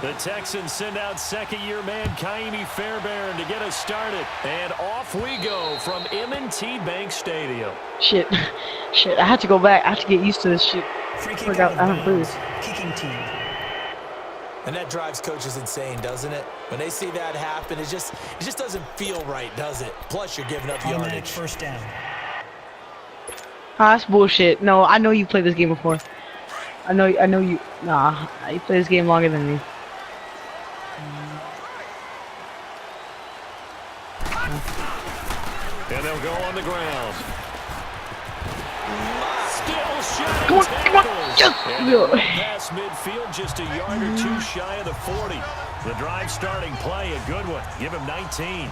The Texans send out second-year man Kaimi Fairbairn to get us started. And off we go from M&T Bank Stadium. Shit. Shit, I have to go back. I have to get used to this shit. Free kick Forgot, out I of don't lose. bounds. Kicking team. And that drives coaches insane, doesn't it? When they see that happen, it just doesn't feel right, does it? Plus, you're giving up Automatic yardage. first down. Ah, that's bullshit. No, I know you played this game before. I know you. Nah, you played this game longer than me. And they'll go on the ground. Still shot. Come on, come on. Yes. Past midfield, just a yard or two shy of the 40. The drive starting play, a good one. Give him 19.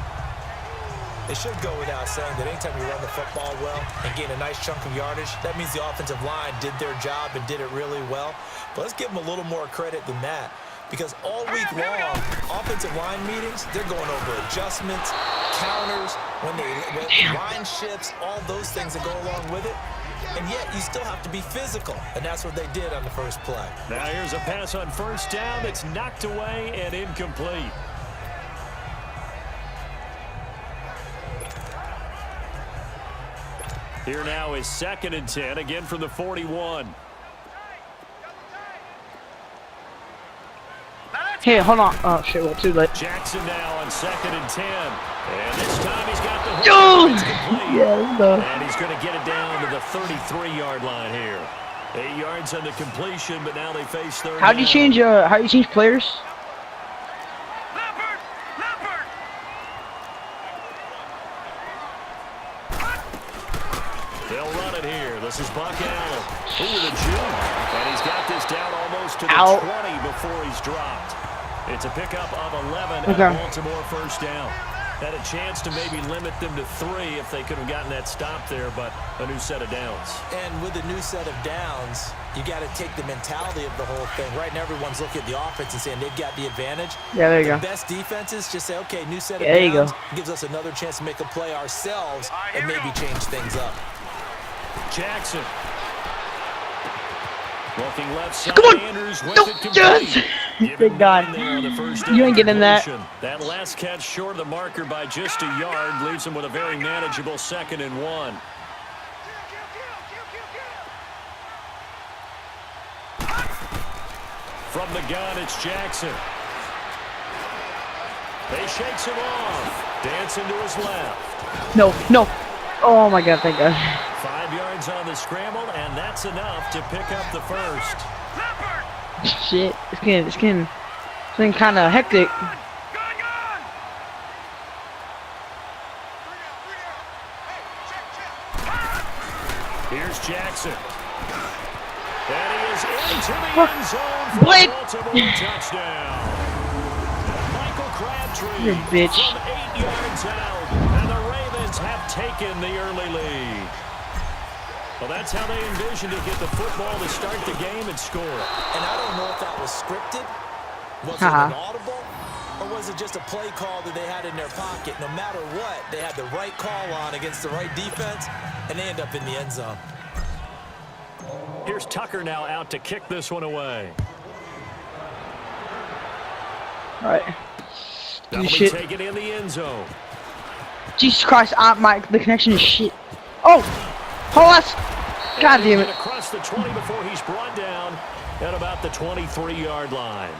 It should go without saying that anytime you run the football well and gain a nice chunk of yardage, that means the offensive line did their job and did it really well. But let's give them a little more credit than that. Because all week long, offensive line meetings, they're going over adjustments, counters, when line shifts, all those things that go along with it. And yet, you still have to be physical. And that's what they did on the first play. Now here's a pass on first down that's knocked away and incomplete. Here now is 2nd and 10, again from the 41. Hey, hold on. Oh shit, well, too late. Jackson now on 2nd and 10. And this time he's got the hook. Dude! It's complete. Yeah, no. And he's going to get it down to the 33-yard line here. 8 yards on the completion, but now they face third How do you down. change players? They'll run it here. This is Buck Allen. Ooh, the juke. And he's got this down almost to the 20 before he's dropped. It's a pickup of 11 and a Baltimore first down. Had a chance to maybe limit them to 3 if they could have gotten that stop there, but a new set of downs. And with a new set of downs, you got to take the mentality of the whole thing. Right now, everyone's looking at the offense and saying they've got the advantage. Yeah, there you go. The best defenses just say, okay, new set of there you downs. go. Gives us another chance to make a play ourselves and maybe change things up. Jackson. Looking left side. Come on! Andrews No, yes! Thank God. You ain't getting that. That last catch short of the marker by just a yard leaves him with a very manageable 2nd and 1. From the gun, it's Jackson. He shakes him off. Dancing to his left. No, no. Oh my God, thank God. 5 yards on the scramble, and that's enough to pick up the first. Shit, it's getting kind of hectic. Here's Jackson. And he is into the end zone for Blade. a Baltimore touchdown. Michael Crabtree You bitch. from 8 yards out, and the Ravens have taken the early lead. Well, that's how they envisioned to get the football to start the game and score. And I don't know if that was scripted, was it an audible, or was it just a play call that they had in their pocket? No matter what, they had the right call on against the right defense, and they end up in the end zone. Here's Tucker now out to kick this one away. All right. That'll be Shit. taken in the end zone. Jesus Christ, the connection is shit. Oh, hold on. God damn it. Across the 20 before he's brought down at about the 23-yard line.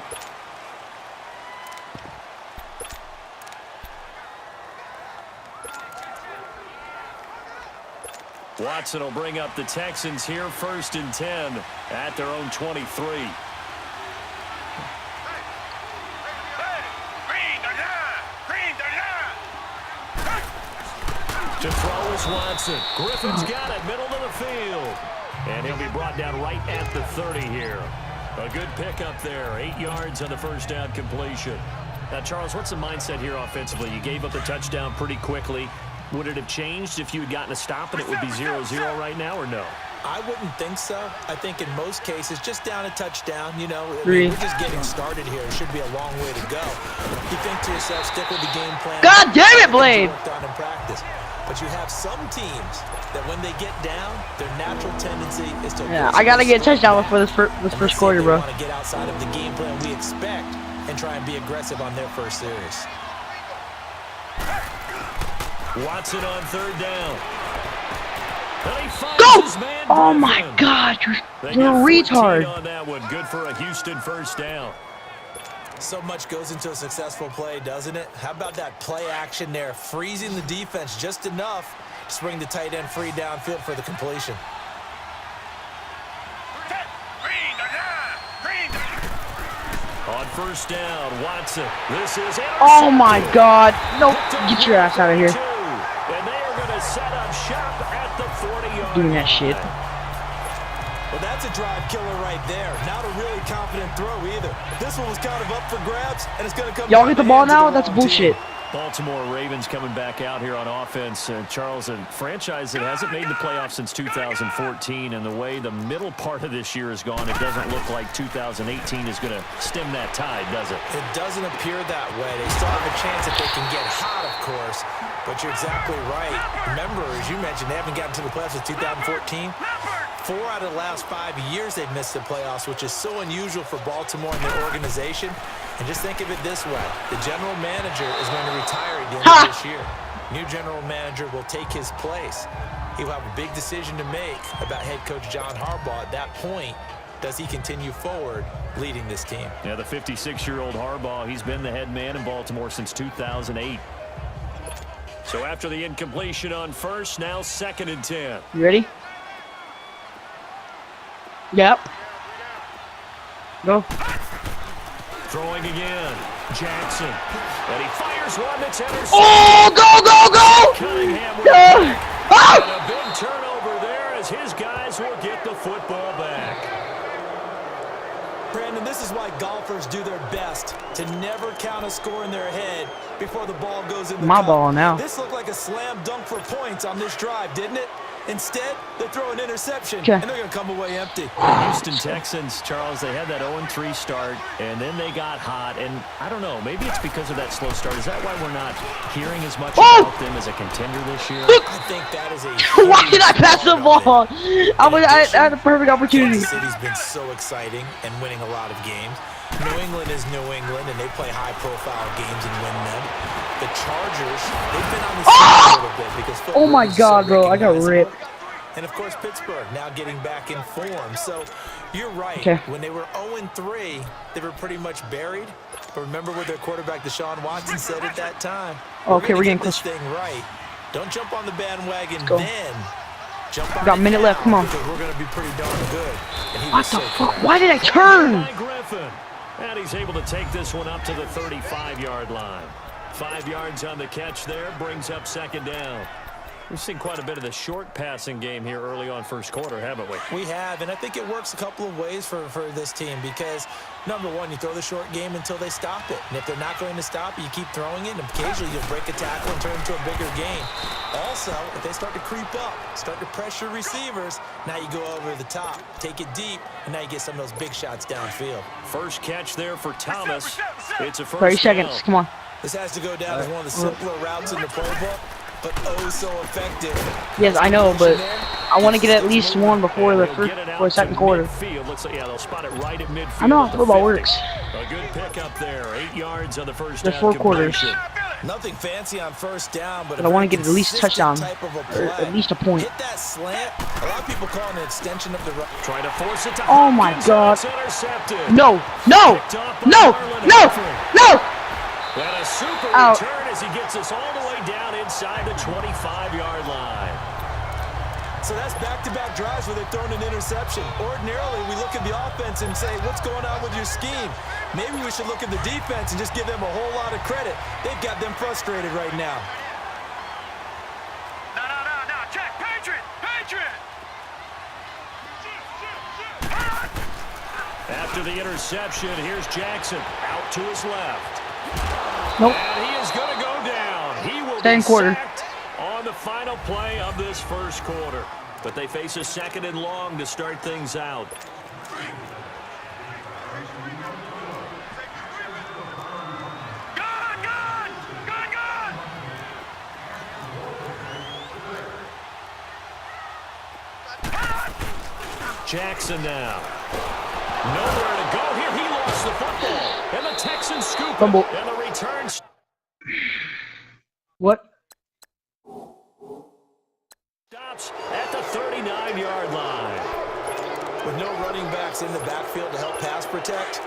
Watson will bring up the Texans here, 1st and 10 at their own 23. To throw is Watson. Griffin's got it, middle of the field. And he'll be brought down right at the 30 here. A good pickup there, 8 yards on the first down completion. Now, Charles, what's the mindset here offensively? You gave up the touchdown pretty quickly. Would it have changed if you had gotten a stop and it would be 0-0 right now, or no? I wouldn't think so. I think in most cases, just down a touchdown, you know, Three. we're just getting started here. It should be a long way to go. You think to yourself, stick with the game plan. God damn it, Blade! Worked on in practice. But you have some teams that when they get down, their natural tendency is to... Yeah, I gotta get a touchdown before this first quarter, bro. Want to get outside of the game plan we expect, and try and be aggressive on their first series. Watson on third down. Go! Oh my God, you're a retard. On that one. Good for a Houston first down. So much goes into a successful play, doesn't it? How about that play action there, freezing the defense just enough to bring the tight end free downfield for the completion. On first down, Watson. This is oh my God. No, get your ass out of here. And they are going to set up shop at the 40-yard doing that shit. Well, that's a drive killer right there. Not a really confident throw either. This one was kind of up for grabs, and it's going to come. Y'all get the ball now? That's bullshit. Baltimore Ravens coming back out here on offense. Charles, a franchise that hasn't made the playoffs since 2014, and the way the middle part of this year has gone, it doesn't look like 2018 is going to stem that tide, does it? It doesn't appear that way. They still have a chance if they can get hot, of course, but you're exactly right. Remember, as you mentioned, they haven't gotten to the playoffs since 2014. 4 out of the last 5 years they've missed the playoffs, which is so unusual for Baltimore and their organization. And just think of it this way. The general manager is going to retire at the end of this year. New general manager will take his place. He will have a big decision to make about head coach John Harbaugh. At that point, does he continue forward leading this team? Yeah, the 56-year-old Harbaugh, he's been the head man in Baltimore since 2008. So after the incompletion on first, now 2nd and 10. You ready? Yep. Go. Throwing again. Jackson. And he fires one that's intercepted. Oh, go! Cunningham with Ah! and a big turnover there as his guys will get the football back. Brandon, this is why golfers do their best to never count a score in their head before the ball goes in the cup. Ball now. This looked like a slam dunk for points on this drive, didn't it? Instead, they throw an interception, and they're going to come away empty. The Houston Texans, Charles, they had that 0-3 start, and then they got hot. And I don't know, maybe it's because of that slow start. Is that why we're not hearing as much about them as a contender this year? I think that is a... Why did I pass the ball? I had a perfect opportunity. The city's been so exciting and winning a lot of games. New England is New England, and they play high-profile games and win them. The Chargers, they've been on the scene a little bit because oh my God, bro, I got ripped. And of course, Pittsburgh now getting back in form. So you're right. Okay. When they were 0-3, they were pretty much buried. But remember what their quarterback Deshaun Watson said at that time. Okay, we're getting this close. thing right. Don't jump on the bandwagon then. Jump on we got a minute left. Come on. Because we're going to be pretty darn good. What the fuck? Why did I turn? And he's able to take this one up to the 35-yard line. 5 yards on the catch there, brings up 2nd down. We've seen quite a bit of the short passing game here early on first quarter, haven't we? We have, and I think it works a couple of ways for this team because, number one, you throw the short game until they stop it. And if they're not going to stop it, you keep throwing it, and occasionally you'll break a tackle and turn it into a bigger game. Also, if they start to creep up, start to pressure receivers, now you go over the top, take it deep, and now you get some of those big shots downfield. First catch there for Thomas. It's a first 30 seconds, down. come on. This has to go down as one of the simpler routes in the playbook, but oh so effective. Yes, I know, but I want to get at least one before the second quarter. Looks like, yeah, they'll spot it right at midfield. I know how football works. A good pickup there. 8 yards on the first There's down. 4 quarters. Nothing fancy on first down, but I want to get at least a touchdown, or at least a point. Hit that slant. A lot of people call it an extension of the run. Try to force it to oh my God! Intercepted. No! And a super out. return as he gets us all the way down inside the 25-yard line. So that's back-to-back drives where they've thrown an interception. Ordinarily, we look at the offense and say, what's going on with your scheme? Maybe we should look at the defense and just give them a whole lot of credit. They've got them frustrated right now. No. Check. Patriot. After the interception, here's Jackson out to his left. Nope. And he is going to go down. He will Second be quarter. sacked on the final play of this first quarter. But they face a 2nd and long to start things out. Jackson now. Nowhere to go here. He lost the football. And the Texans scoop it. Fumble. And the return What? stops at the 39-yard line. With no running backs in the backfield to help pass protect,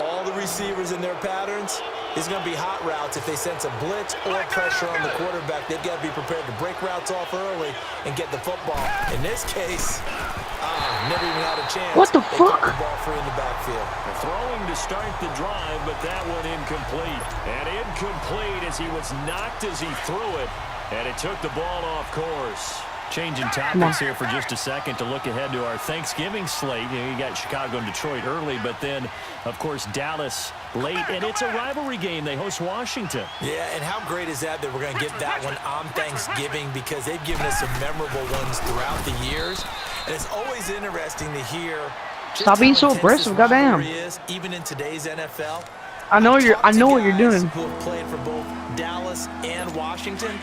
all the receivers in their patterns is going to be hot routes. If they sense a blitz or pressure on the quarterback, they've got to be prepared to break routes off early and get the football. In this case, never even had a chance. What the They fuck? kept the ball free in the backfield. Throwing to start the drive, but that one incomplete. And incomplete as he was knocked as he threw it, and it took the ball off course. Changing topics here for just a second to look ahead to our Thanksgiving slate. You got Chicago and Detroit early, but then, of course, Dallas late. And it's a rivalry game. They host Washington. Yeah, and how great is that we're going to get that one on Thanksgiving, because they've given us some memorable ones throughout the years. And it's always interesting to hear just Stop being how so intense aggressive, this goddamn. rivalry is, even in today's NFL. I know I've you're. talked I to know what you're guys doing. who have played for both Dallas and Washington,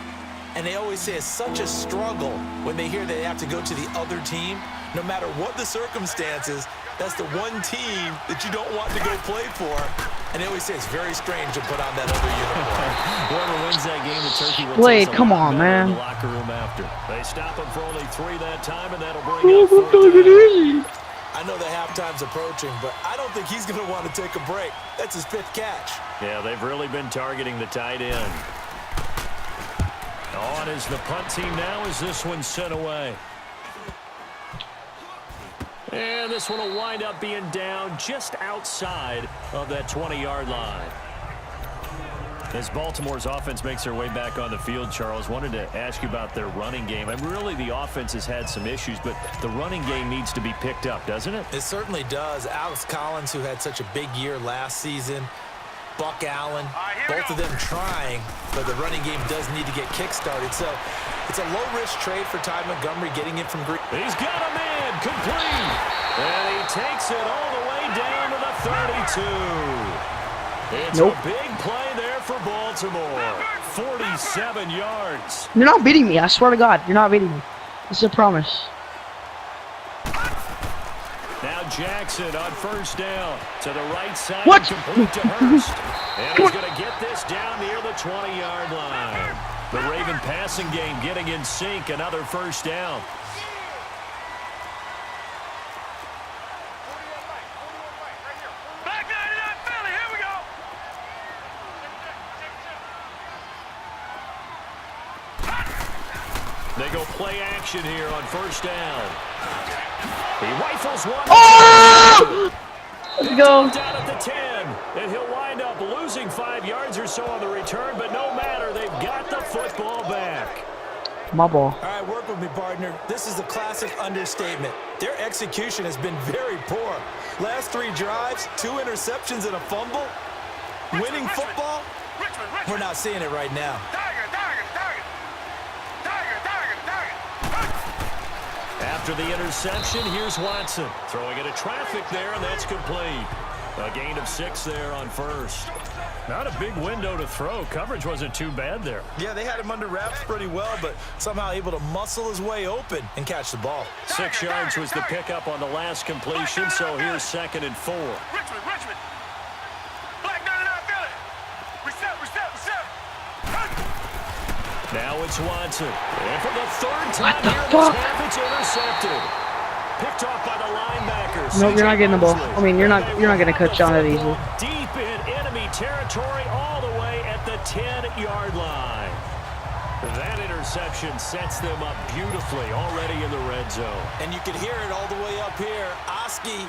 and they always say it's such a struggle when they hear they have to go to the other team. No matter what the circumstances, that's the one team that you don't want to go play for. And they always say it's very strange to put on that other uniform. Whoever wins that game, the turkey will Blade, taste a come lot on, better in man. the locker room after. They stop him for only 3 that time, and that'll bring Oh, up what 4th the down. is? I know the halftime's approaching, but I don't think he's going to want to take a break. That's his 5th catch. Yeah, they've really been targeting the tight end. On is the punt team now as this one's sent away. And this one will wind up being down just outside of that 20-yard line. As Baltimore's offense makes their way back on the field, Charles, wanted to ask you about their running game. And really, the offense has had some issues, but the running game needs to be picked up, doesn't it? It certainly does. Alex Collins, who had such a big year last season, Buck Allen, both of them trying, but the running game does need to get kick-started. So it's a low-risk trade for Ty Montgomery, getting it from Green. He's got a man, complete. And he takes it all the way down to the 32. It's a big play there for Baltimore. 47 yards. You're not beating me. I swear to God, you're not beating me. This is a promise. Now Jackson on first down to the right side. What? Complete to Hurst. And he's going to get this down near the 20-yard line. The Raven passing game getting in sync. Another first down. Back 99 Philly, here we go. They go play action here on first down. He rifles one. Oh! Let's go. Down at the 10. And he'll wind up losing 5 yards or so on the return, but no matter, they've got the football back. My ball. All right, work with me, partner. This is a classic understatement. Their execution has been very poor. Last 3 drives, 2 interceptions and a fumble. Winning football? Richmond. We're not seeing it right now. Tiger. After the interception, here's Watson. Throwing into traffic there, and that's complete. A gain of 6 there on first. Not a big window to throw. Coverage wasn't too bad there. Yeah, they had him under wraps pretty well, but somehow able to muscle his way open and catch the ball. 6 yards was the pickup on the last completion, so here's 2nd and 4. Richmond. Black 99 Philly. Reset. Now it's Watson. And for the 3rd time What the here fuck? this half, it's intercepted. Picked off by the linebacker. No, you're not getting the ball. Mosley. I mean, you're not gonna catch on that easily. Deep in enemy territory all the way at the 10-yard line. That interception sets them up beautifully already in the red zone. And you can hear it all the way up here. Oski,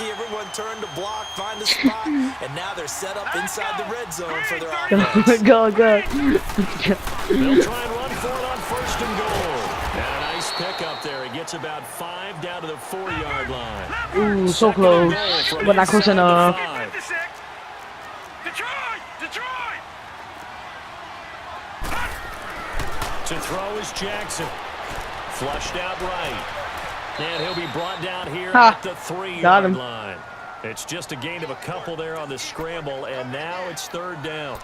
everyone turned to block, find a spot, and now they're set up inside the red zone for their offense. Go. They'll try and run for it on 1st and goal. And a nice pickup there. He gets about 5 down to the 4-yard line. Ooh, so 2nd and close, goal from but not close inside the enough. 5. 56. Detroit. To throw is Jackson. Flushed out right. And he'll be brought down here Ha. at the 3-yard Got him. line. It's just a gain of a couple there on the scramble, and now it's 3rd down.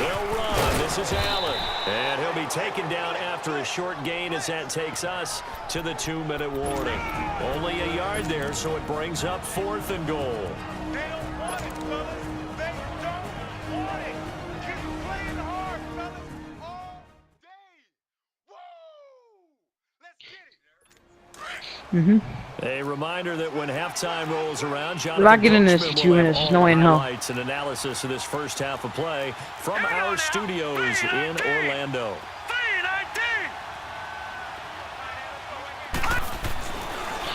They'll run. This is Allen. And he'll be taken down after a short gain as that takes us to the 2-minute warning. Only a yard there, so it brings up 4th and goal. They don't want it, fellas. They don't want it. Keep playing hard, fellas, all day. Woo! Let's get it. A reminder that when halftime rolls around, We're not getting this Jonathan for 2 will have minutes. There's all no way in hell. highlights and analysis of this first half of play from our studios in Orlando. 3-19.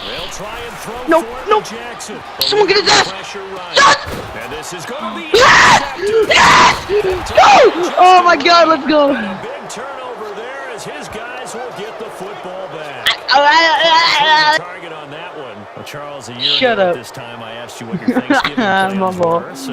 They'll try and throw No, for it no. to Jackson. Someone get his ass. Pressure right. Yes! And this is going to be Yes! intercepted. Yes! Oh my God, let's go. And a big turnover there as his guys will get the football back. Target on that one. Well, Charles, a year Shut ago up. at this time, I asked you what your Thanksgiving plans Mumble. were. So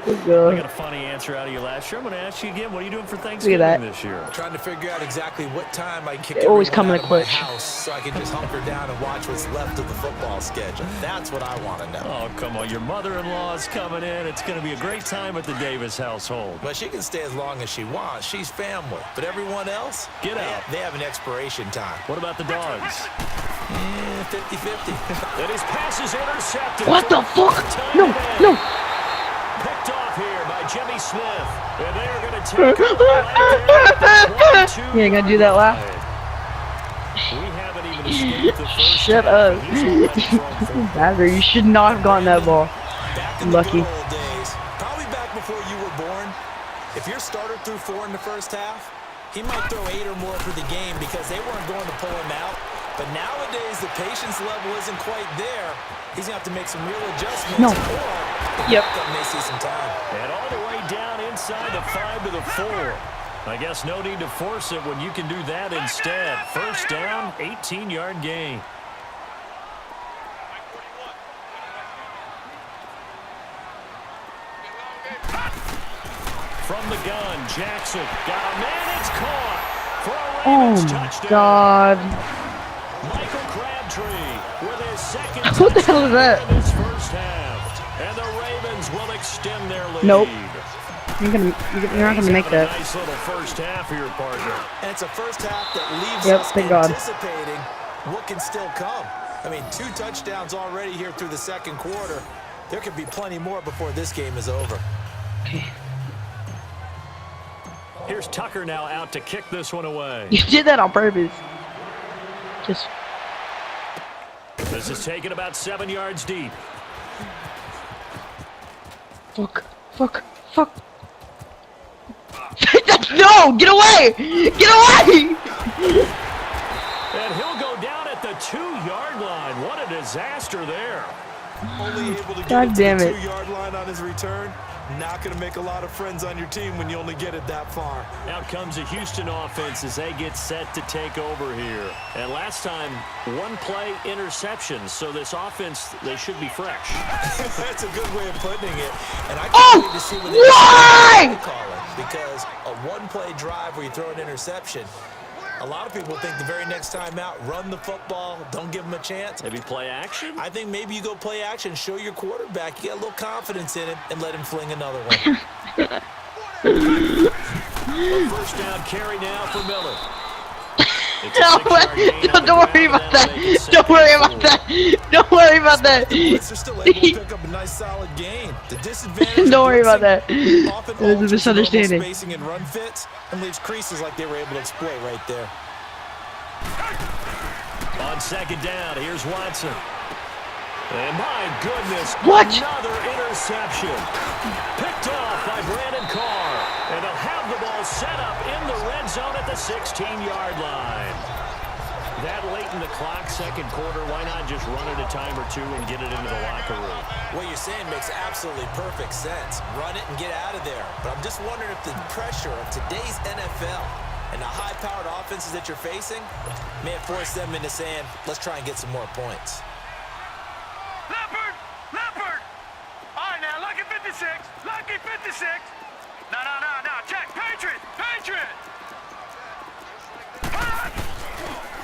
Let's I go. got a funny answer out of you last year. I'm going to ask you again. What are you doing for that. Thanksgiving this year? Trying to figure out exactly what time I kick They always everyone come in out a of my clutch. house so I can just hunker down and watch what's left of the football schedule. That's what I want to know. Oh, come on. Your mother-in-law's coming in. It's going to be a great time at the Davis household. But she can stay as long as she wants. She's family. But everyone else, Get out. They have an expiration time. What about the dogs? 50-50. And his pass is intercepted. What the fuck? No, no. Picked off here by Jimmy Smith. And they're going to take over right there at the 22. You ain't gonna do that laugh? We haven't even escaped the first Shut half, up. and he's already thrown 4. Bagger, you should not have gotten that ball. Back in Lucky. the good old days, probably back before you were born, if your starter threw 4 in the first half, he might throw 8 or more for the game because they weren't going to pull him out. But nowadays, the patience level isn't quite there. He's going to have to make some real adjustments. No. Or Yep. that may see some time. And all the way down inside the 5 to the 4. I guess no need to force it when you can do that instead. First down, 18-yard gain. From the gun, Jackson got a man. It's caught for a Oh Ravens my touchdown. God. Michael Crabtree with his second What the hell is that? touchdown in his first half. And the Ravens will extend their lead. Nope. You're not gonna make Having a that. nice little first half here, partner. And it's a first half that leaves Yep, us thank God. anticipating what can still come. I mean, 2 touchdowns already here through the second quarter. There could be plenty more before this game is over. Here's Tucker now out to kick this one away. You did that on purpose. Just This is taken about 7 yards deep. fuck. No! Get away! Get away! And he'll go down at the 2-yard line. What a disaster there. Only able to get God it damn to it. the 2-yard line on his return. Not going to make a lot of friends on your team when you only get it that far. Out comes the Houston offense as they get set to take over here. And last time, 1-play interception. So this offense, they should be fresh. That's a good way of putting it. And I Oh! can't wait to see what they Why? call it. Because a 1-play drive where you throw an interception, a lot of people think the very next time out, run the football, don't give him a chance. Maybe play action? I think maybe you go play action, show your quarterback, you get a little confidence in him, and let him fling another one. A first down carry now for Miller. It's a Don't 6-yard gain on the worry ground, about and that'll that. make it Don't second worry and about 4. that. Don't worry about that. They're still able to pick up a nice solid gain. The disadvantage Don't worry about that. often There's a alters the misunderstanding. normal spacing and run fits and leaves creases like they were able to exploit right there. On second down, here's Watson. And my goodness, What? another interception. Picked off by Brandon Carr. And they'll have the ball set up in the red zone at the 16-yard line. That late in the clock, second quarter, why not just run it a time or two and get it into the locker room? What you're saying makes absolutely perfect sense. Run it and get out of there. But I'm just wondering if the pressure of today's NFL and the high-powered offenses that you're facing may have forced them into saying, let's try and get some more points. Leopard! Leopard! All right, now, lucky 56. Lucky 56. No. Check. Patriot! Patriot!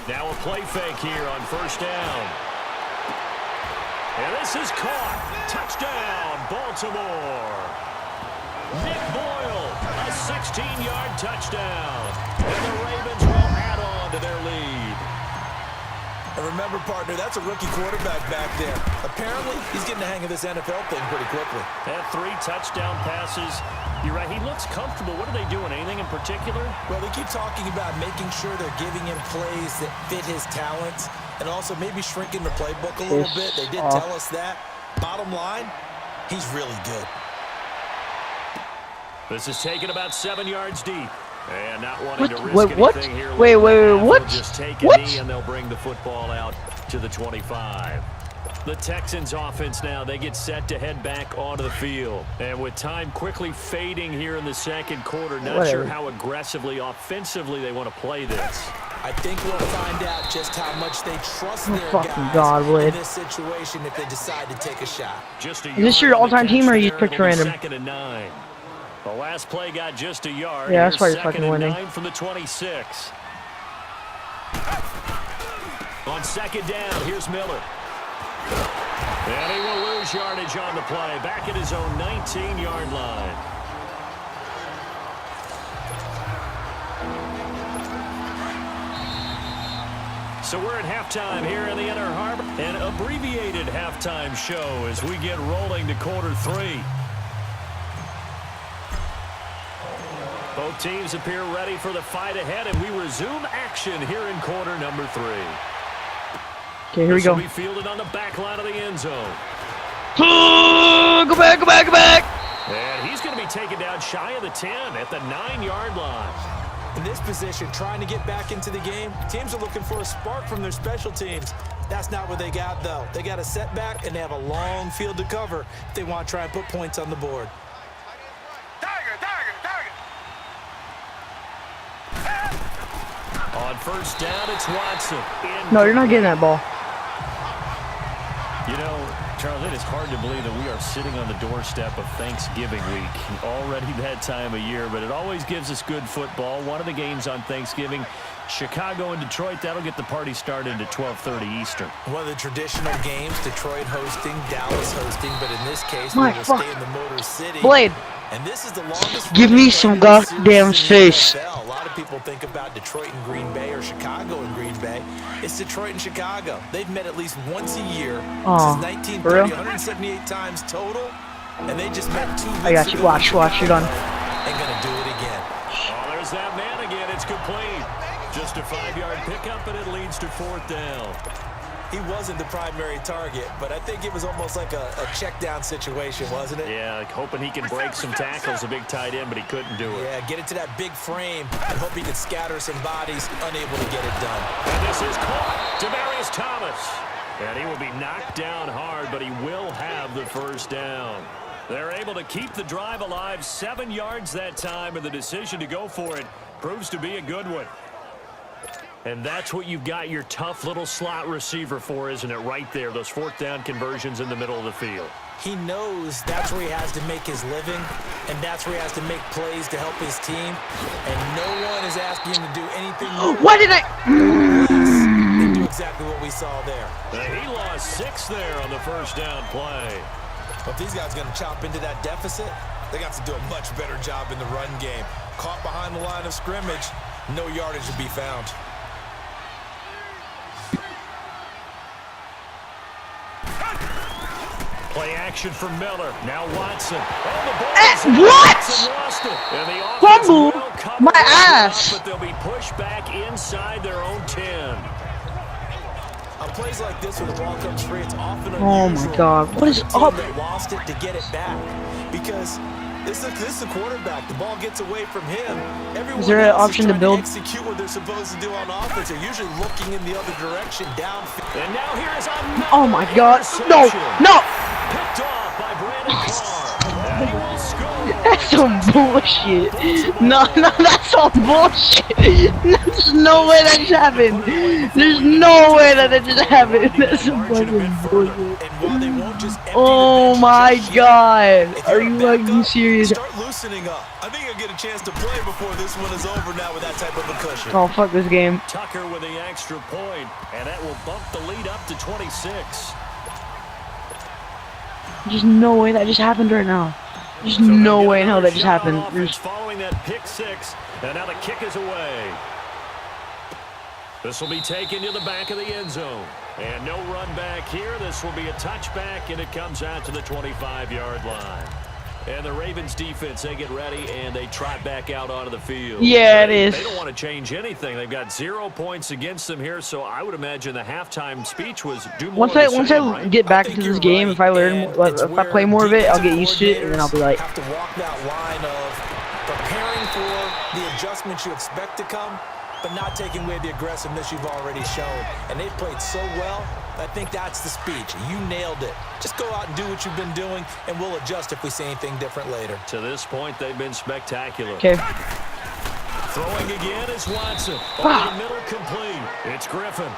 Now a play fake here on first down. And this is caught. Touchdown, Baltimore. Nick Boyle, a 16-yard touchdown. And the Ravens will add on to their lead. And remember, partner, that's a rookie quarterback back there. Apparently, he's getting the hang of this NFL thing pretty quickly. Had 3 touchdown passes. You're right, he looks comfortable. What are they doing? Anything in particular? Well, they keep talking about making sure they're giving him plays that fit his talents and also maybe shrinking the playbook a little bit. They did tell us that. Bottom line, he's really good. This is taken about 7 yards deep. And not wanting to risk anything here. Wait, what? They'll just take a knee and they'll bring the football out to the 25. The Texans offense now, they get set to head back onto the field. And with time quickly fading here in the second quarter, not sure how aggressively, offensively they want to play this. I think we'll find out just how much they trust their guys in this situation if they decide to take a shot. Is this your all-time team or you picked random? 2nd and 9. The last play got just a yard. Yeah, that's why you're fucking winning. 9 from the 26. On 2nd down, here's Miller. And he will lose yardage on the play. Back at his own 19-yard line. So we're at halftime here in the Inner Harbor. An abbreviated halftime show as we get rolling to quarter 3. Both teams appear ready for the fight ahead, and we resume action here in quarter number 3. Okay, here we go. This will be fielded on the back line of the end zone. Go back! And he's going to be taken down shy of the 10 at the 9-yard line. In this position, trying to get back into the game, teams are looking for a spark from their special teams. That's not what they got, though. They got a setback, and they have a long field to cover if they want to try and put points on the board. On 1st down, it's Watson. No, you're not getting that ball. You know, Charles, it is hard to believe that we are sitting on the doorstep of Thanksgiving week. Already that time of year, but it always gives us good football. One of the games on Thanksgiving, Chicago and Detroit, that'll get the party started at 12:30 Eastern. One of the traditional games, Detroit hosting, Dallas hosting, but in this case, we will stay in the Motor City. Blade. And this is the longest. Give me some goddamn space. A lot of people think about Detroit and Green Bay or Chicago and Green Bay. It's Detroit and Chicago. They've met at least once a year since 1930, 178 times total, and they just met 2 weeks ago. I got you. Watch, you're done. And gonna do it again. Oh, there's that man again. It's complete. Just a 5-yard pickup, and it leads to 4th down. He wasn't the primary target, but I think it was almost like a check down situation, wasn't it? Yeah, like hoping he can break some tackles, a big tight end, but he couldn't do it. Yeah, get it to that big frame and hope he could scatter some bodies, unable to get it done. And this is caught. Demaryius Thomas. And he will be knocked down hard, but he will have the 1st down. They're able to keep the drive alive, 7 yards that time, and the decision to go for it proves to be a good one. And that's what you've got your tough little slot receiver for, isn't it? Right there, those 4th down conversions in the middle of the field. He knows that's where he has to make his living, and that's where he has to make plays to help his team. And no one is asking him to do anything more. Why did I? They do exactly what we saw there. He lost 6 there on the 1st down play. But these guys are going to chop into that deficit. They got to do a much better job in the run game. Caught behind the line of scrimmage, no yardage to be found. Play action for Miller. Now Watson. Oh, the ball what? Lost it. And the Fumble my ass. But they'll be pushed back inside their own 10. On plays like this, when the ball comes free, it's often unusual. Oh my God! What is up? They lost it to get it back because this is the quarterback. The ball gets away from him. Everyone is there an else option is to build? Execute what they're supposed to do on offense. They're usually looking in the other direction, downfield. And now here is a oh my God! No! Picked off by Brandon Carr. And he will score. That's some bullshit. No, that's some bullshit. There's no way that just happened. There's no way that just happened. That's some fucking bullshit. Oh my God. Are you fucking serious? Start loosening up. I think I'll get a chance to play before this one is over now with that type of a cushion. Oh, fuck this game. Tucker with the extra point, and that will bump the lead up to 26. There's no way that just happened right now. There's no way in hell that just happened. There's... Following that pick six, and now the kick is away. This will be taken to the back of the end zone. And no run back here. This will be a touchback, and it comes out to the 25-yard line. And the Ravens defense, they get ready, and they trot back out onto the field. Yeah, it is. They don't want to change anything. They've got 0 points against them here, so I would imagine the halftime speech was do more Once I get back into this game, if I learn, if I play more of it, I'll get used to it, and then I'll be like. Have to walk that line of preparing for the adjustments you expect to come, but not taking away the aggressiveness you've already shown. And they've played so well, I think that's the speech. You nailed it. Just go out and do what you've been doing, and we'll adjust if we see anything different later. To this point, they've been spectacular. Okay. Throwing again is Watson. Over the middle, complete. It's Griffin.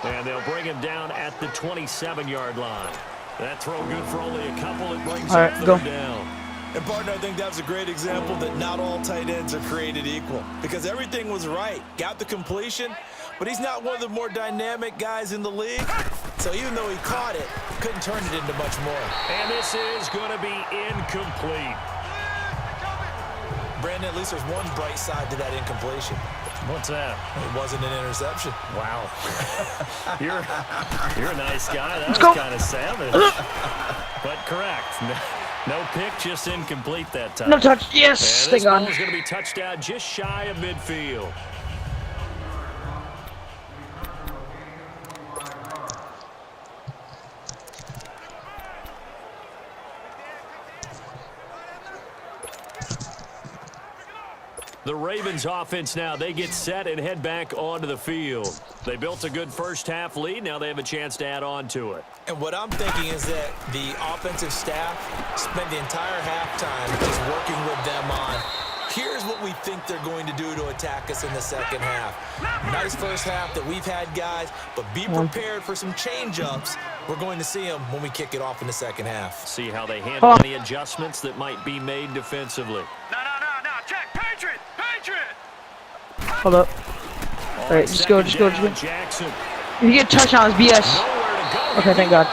And they'll bring him down at the 27-yard line. That throw good for only a couple. It brings him down. And, partner, I think that was a great example that not all tight ends are created equal, because everything was right. Got the completion, but he's not one of the more dynamic guys in the league. So even though he caught it, couldn't turn it into much more. And this is going to be incomplete. Brandon, at least there's one bright side to that incompletion. What's that? It wasn't an interception. Wow. you're a nice guy. That was kind of savage. But correct. No pick, just incomplete that time. No touch. Yes, thank God. This ball is going to be touched down just shy of midfield. The Ravens offense now, they get set and head back onto the field. They built a good first half lead. Now they have a chance to add on to it. And what I'm thinking is that the offensive staff spent the entire halftime just working with them on, here's what we think they're going to do to attack us in the second half. Nice first half that we've had, guys, but be prepared for some change-ups. We're going to see them when we kick it off in the second half. See how they handle any adjustments that might be made defensively. No, check, Patriot! Hold up. Alright, just go. Jackson. If you get a touchdown, it's BS. Okay, thank God.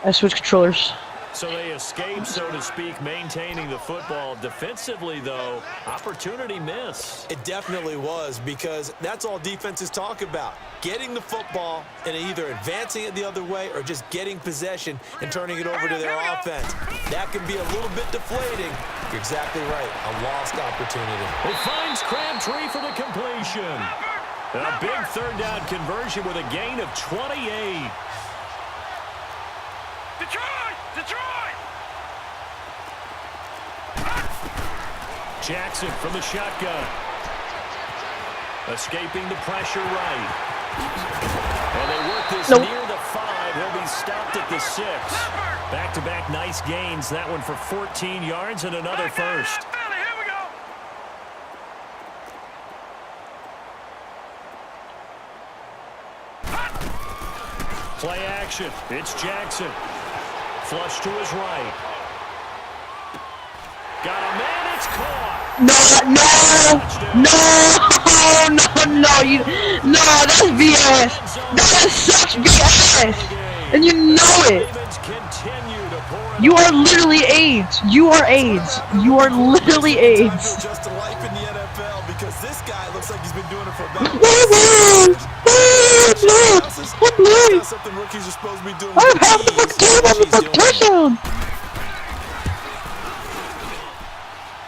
I switched controllers. So they escape, so to speak, maintaining the football. Defensively, though, opportunity miss. It definitely was, because that's all defenses talk about. Getting the football and either advancing it the other way or just getting possession and turning it over to their offense. That can be a little bit deflating. You're exactly right. A lost opportunity. It finds Crabtree for the completion. And a big third down conversion with a gain of 28. Detroit! Jackson from the shotgun. Escaping the pressure right. And they work this near the 5. He'll be stopped at the 6. Back-to-back nice gains. That one for 14 yards and another first. Here we go. Play action. It's Jackson. Flush to his right. Got a man, it's caught. That's BS. That is such BS. And you know it. You are literally AIDS. You are AIDS. You are literally AIDS. Just a life in the NFL, because this guy looks like he's been doing it for about something rookies are supposed to be doing. I have the fucking on the touchdown.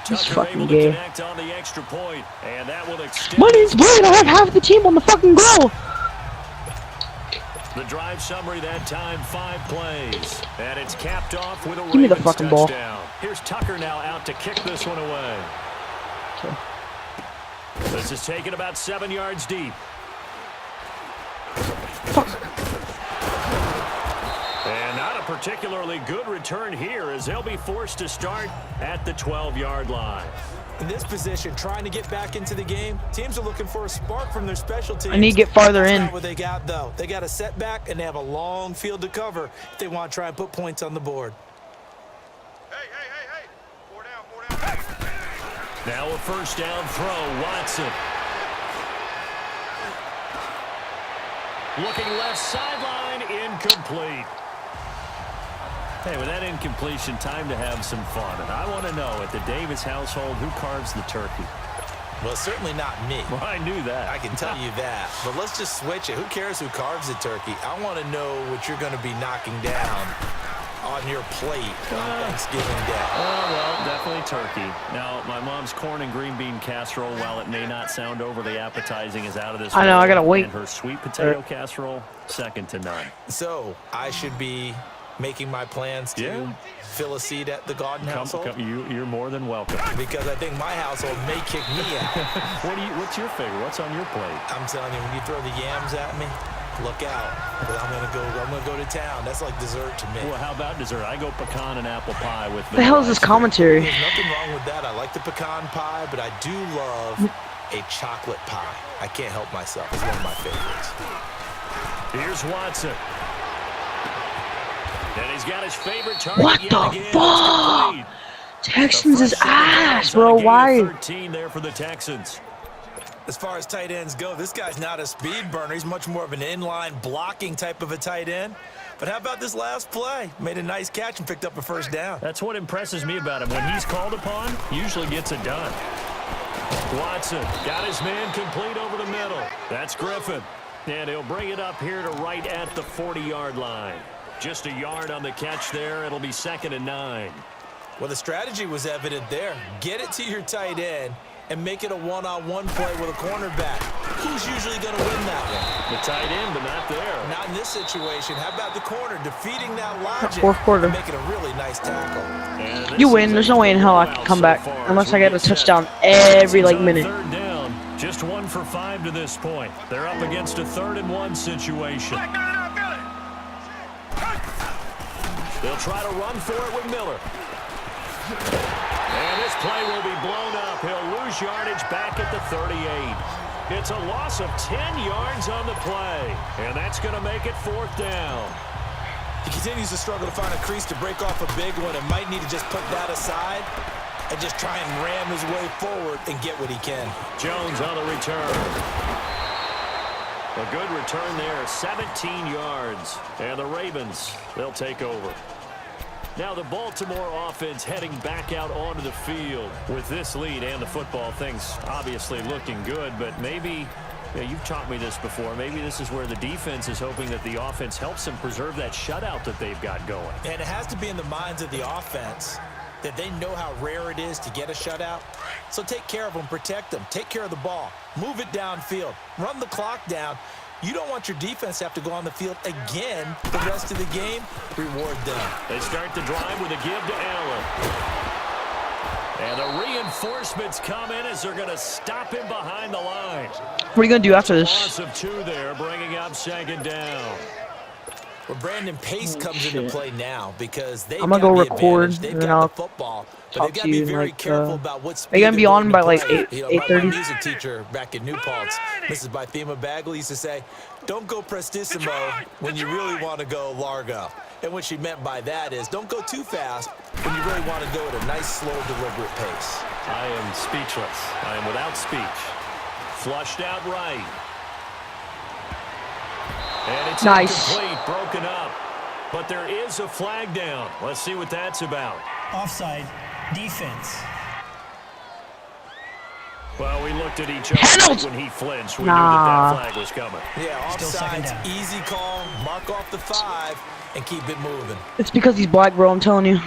This fucking gay. My name's Brian. I have half the team on the fucking goal. The drive summary that time, 5 plays. And it's capped off with a Give me the fucking touchdown. ball. Here's Tucker now out to kick this one away. Okay. This is taken about 7 yards deep. Fuck. And not a particularly good return here, as they'll be forced to start at the 12-yard line. In this position, trying to get back into the game, teams are looking for a spark from their special teams. I need to get farther That's in. not what they got, though. They got a setback, and they have a long field to cover if they want to try and put points on the board. Hey. 4 down. Now a first down throw, Watson. Looking left sideline, incomplete. Hey, with that incompletion, time to have some fun. And I want to know, at the Davis household, who carves the turkey? Well, certainly not me. Well, I knew that. I can tell you that. But let's just switch it. Who cares who carves the turkey? I want to know what you're going to be knocking down on your plate on Thanksgiving Day. Oh, well, definitely turkey. Now, my mom's corn and green bean casserole, while it may not sound overly appetizing, is out of this I know, world. I gotta wait. And her sweet potato casserole, second to none. So I should be making my plans to fill a seat at the Garden household? You're more than welcome. Because I think my household may kick me out. What's your favorite? What's on your plate? I'm telling you, when you throw the yams at me, look out. But I'm gonna go to town. That's like dessert to me. Well, how about dessert? I go pecan and apple pie with The hell is this commentary? There's nothing wrong with that. I like the pecan pie, but I do love a chocolate pie. I can't help myself. It's one of my favorites. Here's Watson. And he's got his favorite target. What yet the again. fuck? Texans is The first ass, down bro. on a gain of Why? 13 there for the Texans. As far as tight ends go, this guy's not a speed burner. He's much more of an inline blocking type of a tight end. But how about this last play? Made a nice catch and picked up a first down. That's what impresses me about him. When he's called upon, usually gets it done. Watson got his man complete over the middle. That's Griffin. And he'll bring it up here to right at the 40-yard line. Just a yard on the catch there. It'll be 2nd and 9. Well, the strategy was evident there. Get it to your tight end and make it a one-on-one play with a cornerback. Who's usually going to win that one? The tight end, but not there. Not in this situation. How about the corner defeating that logic? Fourth quarter. And making a really nice tackle. And this You win. is There's a no way in hell I blowout can come so back far unless as I we get a set. touchdown every like minute. Third down, just 1 for 5 to this point. They're up against a 3rd and 1 situation. They'll try to run for it with Miller. And this play will be blown up. He'll lose yardage back at the 38. It's a loss of 10 yards on the play. And that's going to make it 4th down. He continues to struggle to find a crease to break off a big one and might need to just put that aside and just try and ram his way forward and get what he can. Jones on the return. A good return there, 17 yards. And the Ravens, they'll take over. Now the Baltimore offense heading back out onto the field with this lead and the football. Things obviously looking good, but maybe, you've taught me this before, maybe this is where the defense is hoping that the offense helps them preserve that shutout that they've got going. And it has to be in the minds of the offense that they know how rare it is to get a shutout. So take care of them, protect them, take care of the ball, move it downfield, run the clock down. You don't want your defense to have to go on the field again the rest of the game. Reward them. They start the drive with a give to Allen. And the reinforcements come in as they're going to stop him behind the line. What are you gonna do after this? Loss of 2 there, bringing up 2nd down. Well, Brandon Pace comes into play now because they've I'm gonna got go the record, advantage. They've and then got I'll the football, but talk they've got to to be you in, very like, careful about what speed are you gonna be they're on going by to like play. 8:30? My music teacher back in New Paltz, Mrs. Bythema Bagley, used to say, "Don't go prestissimo when you really want to go largo." And what she meant by that is, don't go too fast when you really want to go at a nice, slow, deliberate pace. I am speechless. I am without speech. Flushed out right. And it's Nice. incomplete, broken up. But there is a flag down. Let's see what that's about. Offside, defense. Well, we looked at each other Handled. when he flinched. We Nah. knew that flag was coming. Yeah, Still second offsides, down. easy call, mark off the 5, and keep it moving. It's because he's black, bro. I'm telling you.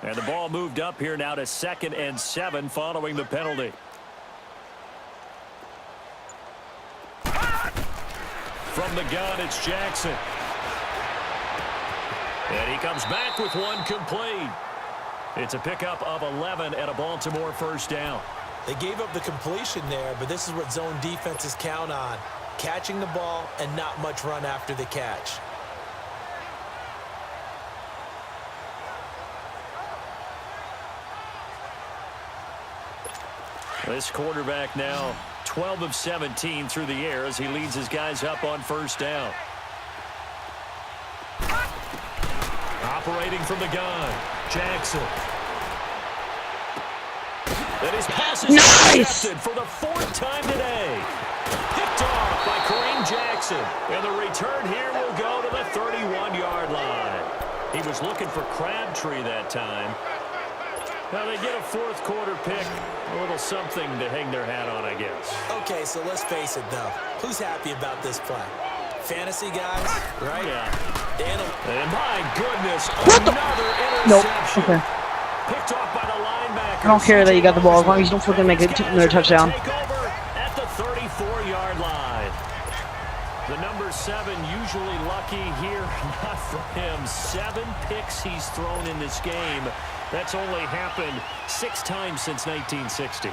And the ball moved up here now to 2nd and 7 following the penalty. From the gun, it's Jackson. And he comes back with one complete. It's a pickup of 11 and a Baltimore first down. They gave up the completion there, but this is what zone defenses count on. Catching the ball and not much run after the catch. This quarterback now 12 of 17 through the air as he leads his guys up on first down. Operating from the gun, Jackson. And his pass is intercepted for the 4th time today. Picked off by Kareem Jackson. And the return here will go to the 31-yard line. He was looking for Crabtree that time. Now they get a 4th quarter pick. A little something to hang their hat on, I guess. Okay, so let's face it, though. Who's happy about this play? Fantasy guys, right? Yeah. And my goodness, What another Nope. interception. Okay. Picked off by the linebacker. I don't care that you got the ball as long as you don't fucking make another touchdown. Take over at the 34-yard line. The number 7 usually lucky here. Not for him. 7 picks he's thrown in this game. That's only happened 6 times since 1960.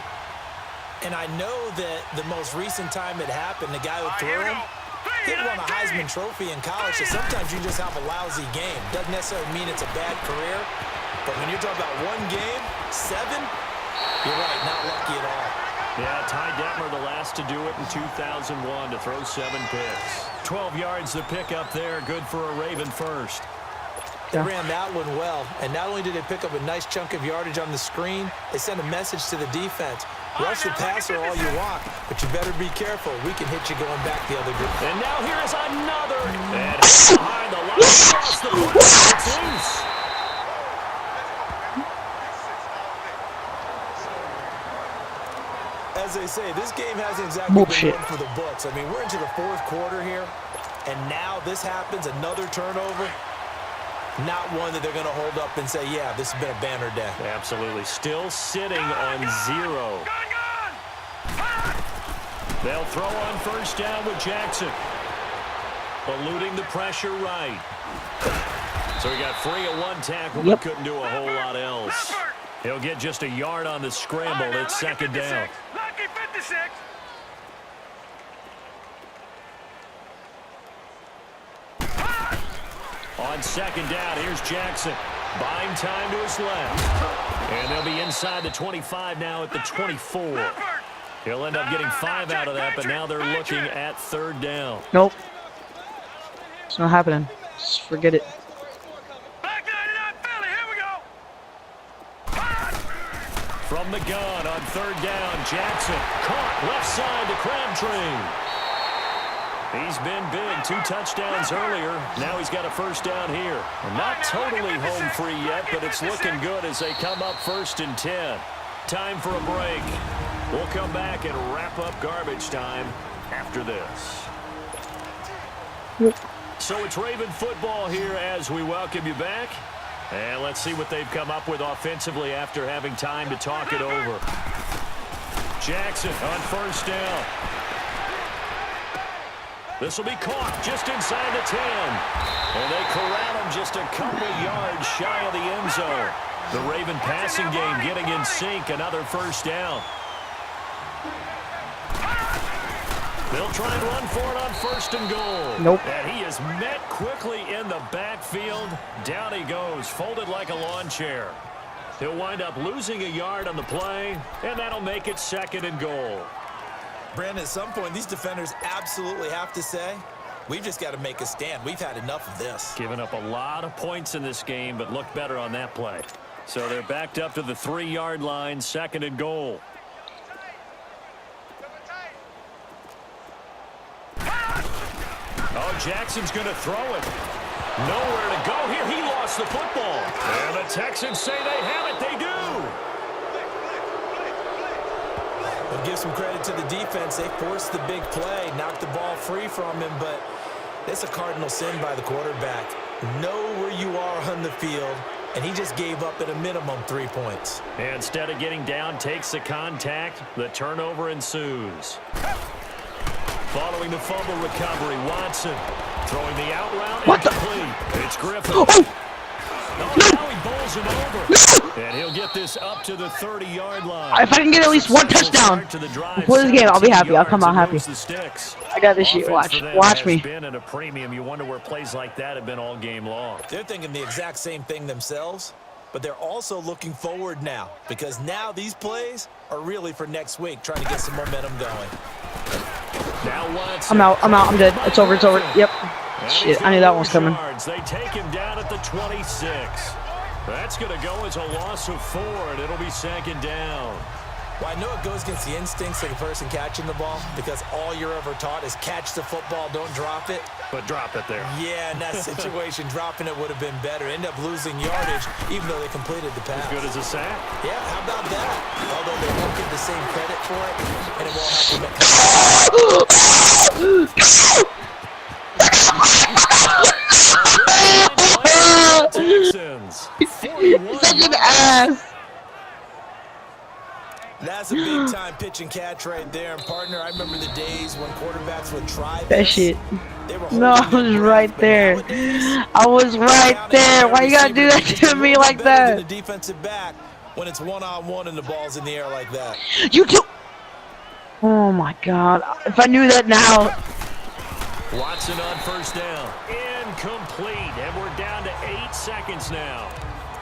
And I know that the most recent time it happened, the guy who threw him, he won a Heisman Trophy in college, so sometimes you just have a lousy game. Doesn't necessarily mean it's a bad career, but when you're talking about 1 game, 7, you're right, not lucky at all. Yeah, Ty Detmer, the last to do it in 2001 to throw 7 picks. 12 yards to pick up there, good for a Raven first. They ran that one well, and not only did they pick up a nice chunk of yardage on the screen, they sent a message to the defense. Rush the passer all you want, but you better be careful. We can hit you going back the other direction. And now here is another. And behind the line, across the football, it's loose. As they say, this game hasn't exactly been one for the books. I mean, we're into the 4th quarter here, and now this happens, another turnover. Not one that they're going to hold up and say, yeah, this has been a banner day. Absolutely. Still sitting on 0. They'll throw on 1st down with Jackson. Eluding the pressure right. So he got free of 1 tackle, but couldn't do a whole lot else. He'll get just a yard on the scramble. It's 2nd down. Lucky 56. On 2nd down, here's Jackson. Buying time to his left. And they'll be inside the 25 now at the 24. He'll end up getting 5 out of that, but now they're looking at 3rd down. Nope. It's not happening. Just forget it. From the gun on 3rd down, Jackson caught left side to Crabtree. He's been big, 2 touchdowns earlier. Now he's got a 1st down here. Not totally home free yet, but it's looking good as they come up 1st and 10. Time for a break. We'll come back and wrap up garbage time after this. So it's Raven football here as we welcome you back. And let's see what they've come up with offensively after having time to talk it over. Jackson on 1st down. This will be caught just inside the 10. And they corral him just a couple yards shy of the end zone. The Raven passing game getting in sync. Another 1st down. They'll try and run for it on 1st and goal. Nope. And he is met quickly in the backfield. Down he goes, folded like a lawn chair. He'll wind up losing a yard on the play, and that'll make it 2nd and goal. Brandon, at some point, these defenders absolutely have to say, we've just got to make a stand. We've had enough of this. Giving up a lot of points in this game, but looked better on that play. So they're backed up to the 3-yard line, 2nd and goal. Oh, Jackson's going to throw it. Nowhere to go here. He lost the football. And the Texans say they have it. They do. We'll give some credit to the defense. They forced the big play, knocked the ball free from him, but it's a cardinal sin by the quarterback. Know where you are on the field, and he just gave up at a minimum 3 points. And instead of getting down, takes the contact. The turnover ensues. Following the fumble recovery, Watson throwing the out route incomplete. It's Griffin. Oh, now he bowls him over. And he'll get this up to the 30-yard line. If I can get at least 1 touchdown before this game, I'll be happy. I'll come out happy. I got this shit. Watch me. Been at a premium. You wonder where plays like that have been all game long. They're thinking the exact same thing themselves, but they're also looking forward now because now these plays are really for next week, trying to get some momentum going. Now Watson. I'm out. I'm dead. It's over. Yep. Shit, he's I knew gonna that was lose coming. yards. They take him down at the 26. That's going to go as a loss of 4, and it'll be 2nd down. Well, I know it goes against the instincts of the person catching the ball because all you're ever taught is catch the football, don't drop it. But drop it there. Yeah, in that situation, dropping it would have been better. End up losing yardage, even though they completed the pass. As good as a sack. Yeah, how about that? Although they won't get the same credit for it, and it won't help Texans. Such an ass. That's a big-time pitch and catch right there. And, partner, I remember the days when quarterbacks would try That this. shit. They were No, I holding was their right breath, but there. nowadays, I was right there. Why you gotta do that to me like better that? than the defensive back when it's one-on-one and the ball's in the air like that. You do. Oh my god. If I knew that now. Watson on 1st down. Incomplete. And we're down to 8 seconds now.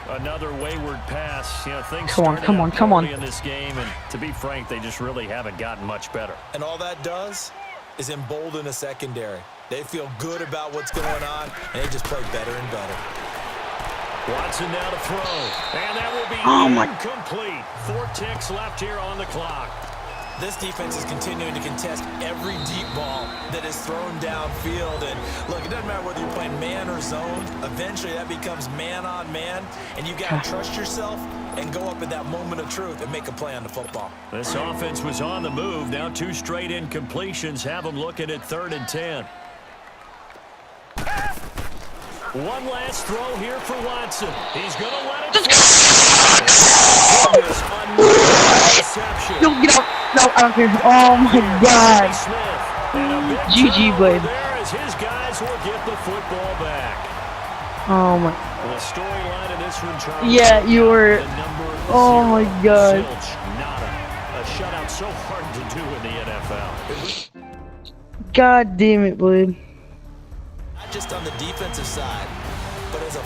Another wayward pass. You know, things Come on, started come out on, come on. poorly in this game, and to be frank, they just really haven't gotten much better. And all that does is embolden a secondary. They feel good about what's going on, and they just play better and better. Watson now to throw. And that will be Oh my. incomplete. 4 ticks left here on the clock. This defense is continuing to contest every deep ball that is thrown downfield. And look, it doesn't matter whether you're playing man or zone. Eventually, that becomes man on man. And you got to trust yourself and go up at that moment of truth and make a play on the football. This offense was on the move. Now 2 straight incompletions have them looking at 3rd and 10. One last throw here for Watson. He's going to let it fly. No, get out. No, I don't care. Oh my god. GG, Blade. There as his guys will get the football back. Oh my. The storyline in this one, Charlie. Yeah, you were. Oh my god. A shutout so hard to do in the NFL. God damn it, Blade. Not just on the defensive side, but as a